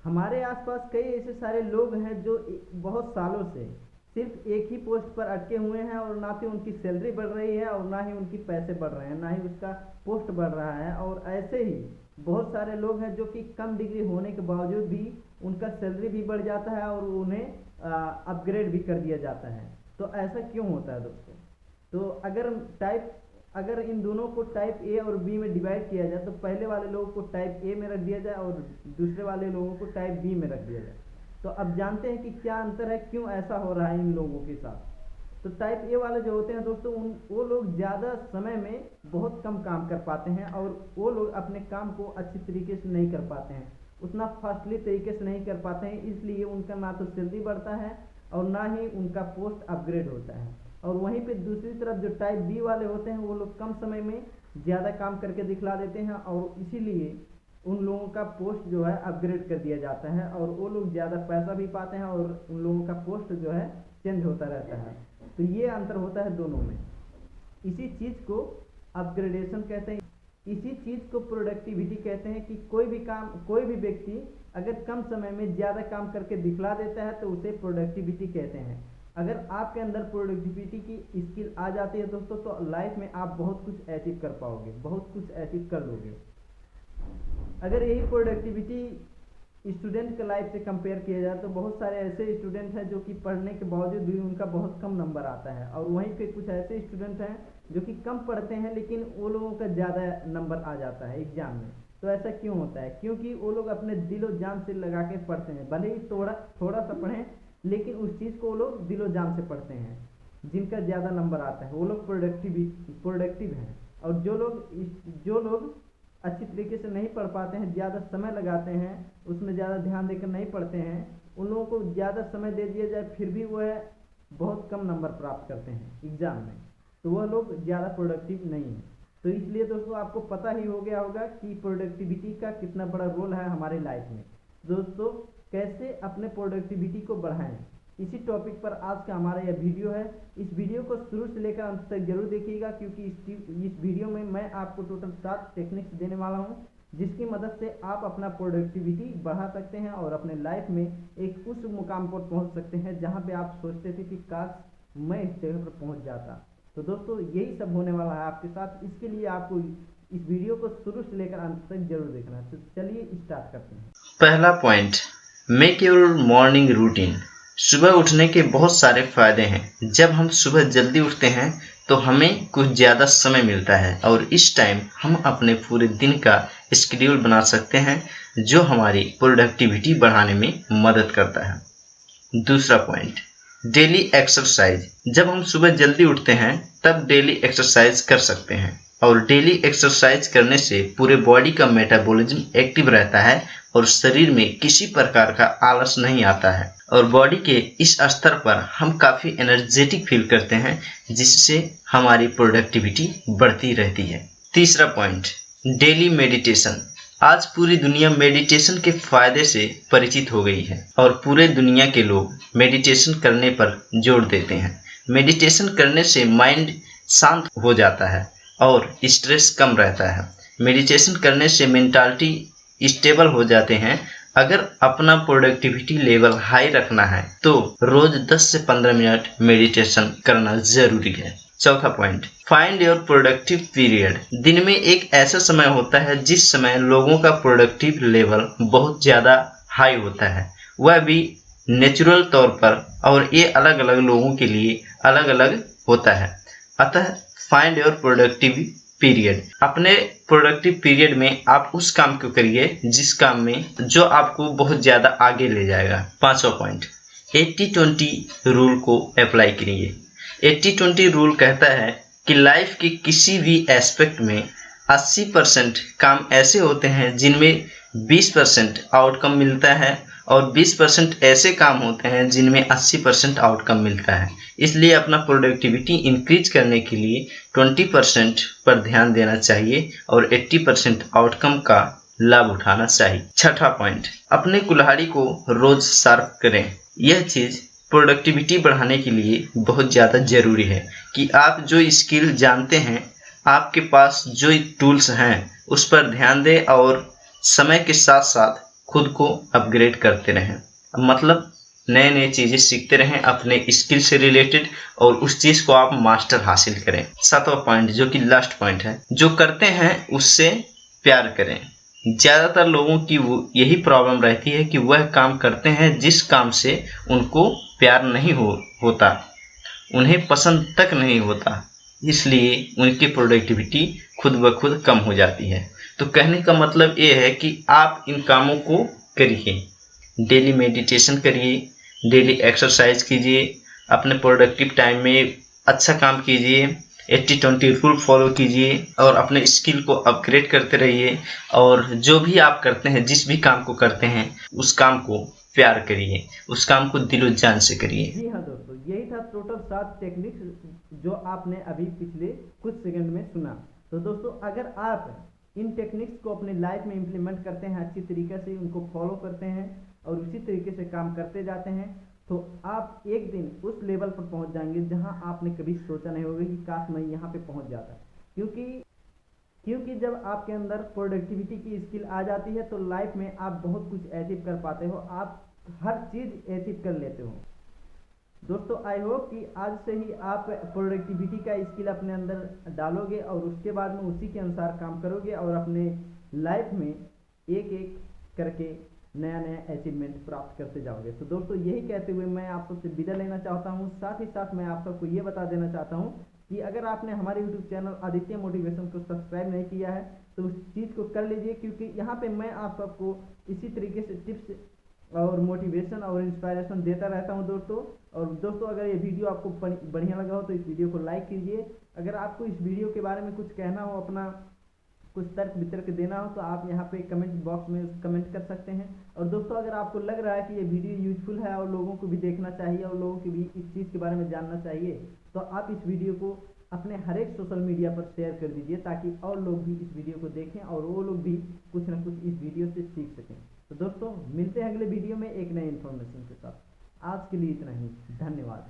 हमारे आसपास कई ऐसे सारे लोग हैं जो बहुत सालों से सिर्फ एक ही पोस्ट पर अटके हुए हैं और ना तो उनकी सैलरी बढ़ रही है और ना ही उनकी पैसे बढ़ रहे हैं, ना ही उसका पोस्ट बढ़ रहा है। और ऐसे ही बहुत सारे लोग हैं जो कि कम डिग्री होने के बावजूद भी उनका सैलरी भी बढ़ जाता है और उन्हें अपग्रेड भी कर दिया जाता है। तो ऐसा क्यों होता है दोस्तों? तो अगर इन दोनों को टाइप ए और बी में डिवाइड किया जाए तो पहले वाले लोगों को टाइप ए में रख दिया जाए और दूसरे वाले लोगों को टाइप बी में रख दिया जाए। तो अब जानते हैं कि क्या अंतर है, क्यों ऐसा हो रहा है इन लोगों के साथ। तो टाइप ए वाले जो होते हैं दोस्तों, वो लोग ज़्यादा समय में बहुत कम काम कर पाते हैं और वो लोग अपने काम को अच्छी तरीके से नहीं कर पाते हैं, उतना फास्टली तरीके से नहीं कर पाते हैं, इसलिए उनका ना तो सैलरी बढ़ता है और ना ही उनका पोस्ट अपग्रेड होता है। और वहीं पे दूसरी तरफ जो टाइप बी वाले होते हैं वो लोग कम समय में ज़्यादा काम करके दिखला देते हैं और इसीलिए उन लोगों का पोस्ट जो है अपग्रेड कर दिया जाता है और वो लोग ज़्यादा पैसा भी पाते हैं और उन लोगों का पोस्ट जो है चेंज होता रहता है। तो ये अंतर होता है दोनों में। इसी चीज़ को अपग्रेडेशन कहते हैं, इसी चीज़ को प्रोडक्टिविटी कहते हैं कि कोई भी व्यक्ति अगर कम समय में ज़्यादा काम करके दिखला देता है तो उसे प्रोडक्टिविटी कहते हैं। अगर आपके अंदर प्रोडक्टिविटी की स्किल आ जाती है दोस्तों तो लाइफ में आप बहुत कुछ अचीव कर पाओगे, बहुत कुछ अचीव कर लोगे। अगर यही प्रोडक्टिविटी स्टूडेंट के लाइफ से कंपेयर किया जाए तो बहुत सारे ऐसे स्टूडेंट हैं जो कि पढ़ने के बावजूद भी उनका बहुत कम नंबर आता है और वहीं पे कुछ ऐसे स्टूडेंट हैं जो कि कम पढ़ते हैं लेकिन वो लोगों का ज़्यादा नंबर आ जाता है एग्ज़ाम में। तो ऐसा क्यों होता है? क्योंकि वो लोग अपने दिलो जान से लगा के पढ़ते हैं, भले ही थोड़ा सा पढ़ें लेकिन उस चीज़ को वो लोग दिलो जान से पढ़ते हैं। जिनका ज़्यादा नंबर आता है वो लोग प्रोडक्टिव हैं। और जो लोग अच्छी तरीके से नहीं पढ़ पाते हैं, ज़्यादा समय लगाते हैं, उसमें ज़्यादा ध्यान देकर नहीं पढ़ते हैं, उन लोगों को ज़्यादा समय दे दिया जाए फिर भी वह बहुत कम नंबर प्राप्त करते हैं एग्ज़ाम में, तो वह लोग ज़्यादा प्रोडक्टिव नहीं है। तो इसलिए दोस्तों आपको पता ही हो गया होगा कि प्रोडक्टिविटी का कितना बड़ा रोल है हमारे लाइफ में। दोस्तों कैसे अपने प्रोडक्टिविटी को बढ़ाएं, इसी टॉपिक पर आज का हमारा यह वीडियो है। इस वीडियो को शुरू से लेकर अंत तक जरूर देखिएगा क्योंकि इस वीडियो में मैं आपको टोटल 7 टेक्निक्स देने वाला हूं जिसकी मदद से आप अपना प्रोडक्टिविटी बढ़ा सकते हैं और अपने लाइफ में एक उस मुकाम पर पहुंच सकते हैं जहां पे आप सोचते थे कि काश मैं इस जगह पर पहुंच जाता। तो दोस्तों यही सब होने वाला है आपके साथ, इसके लिए आपको इस वीडियो को शुरू से लेकर अंत तक जरूर देखना है। तो चलिए स्टार्ट करते हैं। पहला point, make your morning routine. सुबह उठने के बहुत सारे फायदे हैं। जब हम सुबह जल्दी उठते हैं तो हमें कुछ ज़्यादा समय मिलता है और इस टाइम हम अपने पूरे दिन का शेड्यूल बना सकते हैं जो हमारी प्रोडक्टिविटी बढ़ाने में मदद करता है। दूसरा पॉइंट, डेली एक्सरसाइज। जब हम सुबह जल्दी उठते हैं तब डेली एक्सरसाइज कर सकते हैं और डेली एक्सरसाइज करने से पूरे बॉडी का मेटाबॉलिज्म एक्टिव रहता है और शरीर में किसी प्रकार का आलस नहीं आता है और बॉडी के इस स्तर पर हम काफ़ी एनर्जेटिक फील करते हैं जिससे हमारी प्रोडक्टिविटी बढ़ती रहती है। तीसरा पॉइंट, डेली मेडिटेशन। आज पूरी दुनिया मेडिटेशन के फायदे से परिचित हो गई है और पूरे दुनिया के लोग मेडिटेशन करने पर जोर देते हैं। मेडिटेशन करने से माइंड शांत हो जाता है और स्ट्रेस कम रहता है। मेडिटेशन करने से मेंटालिटी स्टेबल हो जाते हैं। अगर अपना प्रोडक्टिविटी लेवल हाई रखना है तो रोज 10 से 15 मिनट मेडिटेशन करना जरूरी है। चौथा point, find your productive period. दिन में एक ऐसा समय होता है जिस समय लोगों का प्रोडक्टिव लेवल बहुत ज़्यादा हाई होता है, वह भी नेचुरल तौर पर, और ये अलग अलग लोगों के लिए अलग अलग होता है। अतः फाइंड योर प्रोडक्टिव पीरियड। अपने प्रोडक्टिव पीरियड में आप उस काम को करिए जिस काम में जो आपको बहुत ज़्यादा आगे ले जाएगा। पांचवा पॉइंट, 80-20 रूल को अप्लाई करिए। 80-20 रूल कहता है कि लाइफ के किसी भी एस्पेक्ट में 80% काम ऐसे होते हैं जिनमें 20% आउटकम मिलता है और 20% ऐसे काम होते हैं जिनमें 80% आउटकम मिलता है। इसलिए अपना प्रोडक्टिविटी इंक्रीज करने के लिए 20% पर ध्यान देना चाहिए और 80% आउटकम का लाभ उठाना चाहिए। छठा पॉइंट, अपने कुल्हाड़ी को रोज शार्प करें। यह चीज़ प्रोडक्टिविटी बढ़ाने के लिए बहुत ज़्यादा ज़रूरी है कि आप जो स्किल जानते हैं, आपके पास जो टूल्स हैं उस पर ध्यान दें और समय के साथ साथ खुद को अपग्रेड करते रहें, मतलब नए नए चीज़ें सीखते रहें अपने स्किल से रिलेटेड, और उस चीज़ को आप मास्टर हासिल करें। 7वां पॉइंट जो कि लास्ट पॉइंट है, जो करते हैं उससे प्यार करें। ज़्यादातर लोगों की वो यही प्रॉब्लम रहती है कि वह काम करते हैं जिस काम से उनको प्यार नहीं होता, उन्हें पसंद तक नहीं होता, इसलिए उनकी प्रोडक्टिविटी खुद ब खुद कम हो जाती है। तो कहने का मतलब ये है कि आप इन कामों को करिए, डेली मेडिटेशन करिए, डेली एक्सरसाइज कीजिए, अपने प्रोडक्टिव टाइम में अच्छा काम कीजिए, 80-20 रूल फॉलो कीजिए और अपने स्किल को अपग्रेड करते रहिए। और जो भी आप करते हैं, जिस भी काम को करते हैं, उस काम को प्यार करिए, उस काम को दिलो जान से करिए। जी हाँ दोस्तों, यही था टोटल 7 टेक्निक्स जो आपने अभी पिछले कुछ सेकंड में सुना। तो दोस्तों, अगर आप इन टेक्निक्स को अपने लाइफ में इम्प्लीमेंट करते हैं, अच्छी तरीके से उनको फॉलो करते हैं और उसी तरीके से काम करते जाते हैं, तो आप एक दिन उस लेवल पर पहुंच जाएंगे जहां आपने कभी सोचा नहीं होगा कि काश मैं यहाँ पे पहुंच जाता। क्योंकि जब आपके अंदर प्रोडक्टिविटी की स्किल आ जाती है तो लाइफ में आप बहुत कुछ अचीव कर पाते हो, आप हर चीज़ अचीव कर लेते हो। दोस्तों, आई होप कि आज से ही आप प्रोडक्टिविटी का स्किल अपने अंदर डालोगे और उसके बाद में उसी के अनुसार काम करोगे और अपने लाइफ में एक एक करके नया नया अचीवमेंट प्राप्त करते जाओगे। तो दोस्तों, यही कहते हुए मैं आप सबसे विदा लेना चाहता हूँ। साथ ही साथ मैं आप सबको ये बता देना चाहता हूँ कि अगर आपने हमारे यूट्यूब चैनल आदित्य मोटिवेशन को सब्सक्राइब नहीं किया है तो उस चीज़ को कर लीजिए, क्योंकि यहाँ पे मैं आप सबको इसी तरीके से टिप्स और मोटिवेशन और इंस्पायरेशन देता रहता हूँ दोस्तों। और दोस्तों, अगर ये वीडियो आपको बढ़िया लगा हो तो इस वीडियो को लाइक कीजिए। अगर आपको इस वीडियो के बारे में कुछ कहना हो, अपना कुछ तर्क वितर्क देना हो, तो आप यहाँ पे कमेंट बॉक्स में कमेंट कर सकते हैं। और दोस्तों, अगर आपको लग रहा है कि ये वीडियो यूजफुल है और लोगों को भी देखना चाहिए और लोगों को भी इस चीज़ के बारे में जानना चाहिए, तो आप इस वीडियो को अपने हर एक सोशल मीडिया पर शेयर कर दीजिए, ताकि और लोग भी इस वीडियो को देखें और वो लोग भी कुछ ना कुछ इस वीडियो से सीख सकें। तो दोस्तों, मिलते हैं अगले वीडियो में एक नए इन्फॉर्मेशन के साथ। आज के लिए इतना ही, धन्यवाद।